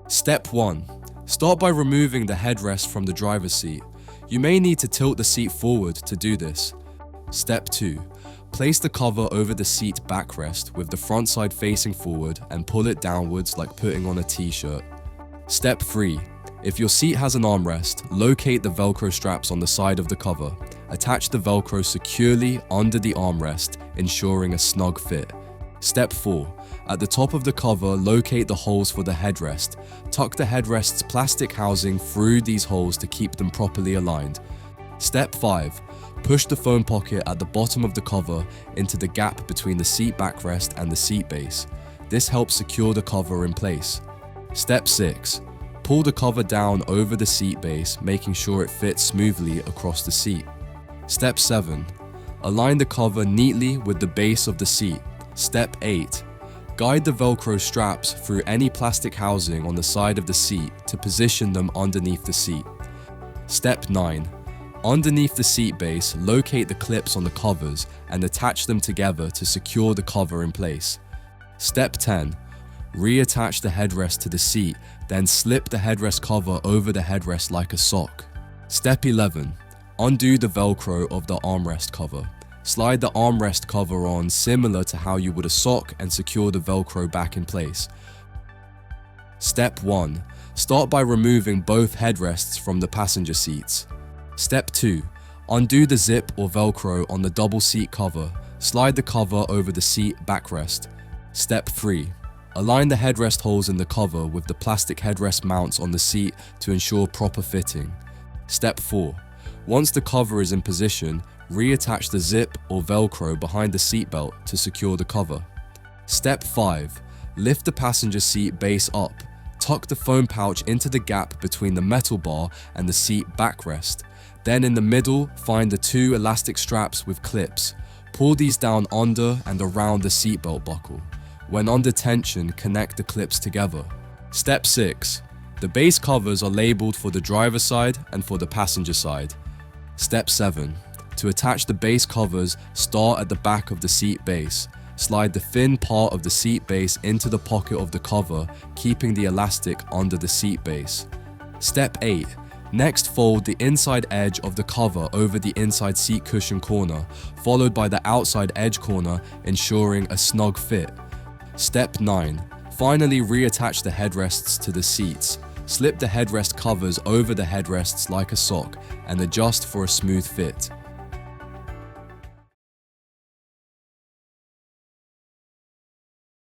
Step 1. Start by removing the headrest from the driver's seat. You may need to tilt the seat forward to do this. Step 2. Place the cover over the seat backrest with the front side facing forward and pull it downwards like putting on a t-shirt. Step 3. If your seat has an armrest, locate the Velcro straps on the side of the cover. Attach the Velcro securely under the armrest, ensuring a snug fit. Step 4. At the top of the cover, locate the holes for the headrest. Tuck the headrest's plastic housing through these holes to keep them properly aligned. Step 5. Push the phone pocket at the bottom of the cover into the gap between the seat backrest and the seat base. This helps secure the cover in place. Step 6. Pull the cover down over the seat base, making sure it fits smoothly across the seat. Step 7. Align the cover neatly with the base of the seat. Step 8. Guide the Velcro straps through any plastic housing on the side of the seat to position them underneath the seat. Step 9. Underneath the seat base, locate the clips on the covers and attach them together to secure the cover in place. Step 10. Reattach the headrest to the seat, then slip the headrest cover over the headrest like a sock. Step 11. Undo the Velcro of the armrest cover. Slide the armrest cover on similar to how you would a sock and secure the Velcro back in place. Step 1. Start by removing both headrests from the passenger seats. Step 2. Undo the zip or Velcro on the double seat cover. Slide the cover over the seat backrest. Step 3. Align the headrest holes in the cover with the plastic headrest mounts on the seat to ensure proper fitting. Step 4. Once the cover is in position, reattach the zip or Velcro behind the seatbelt to secure the cover. Step 5. Lift the passenger seat base up. Tuck the phone pouch into the gap between the metal bar and the seat backrest. Then in the middle, find the two elastic straps with clips. Pull these down under and around the seatbelt buckle. When under tension, connect the clips together. Step 6. The base covers are labeled for the driver's side and for the passenger side. Step 7. To attach the base covers, start at the back of the seat base. Slide the thin part of the seat base into the pocket of the cover, keeping the elastic under the seat base. Step 8. Next, fold the inside edge of the cover over the inside seat cushion corner, followed by the outside edge corner, ensuring a snug fit. Step 9. Finally, reattach the headrests to the seats. Slip the headrest covers over the headrests like a sock and adjust for a smooth fit.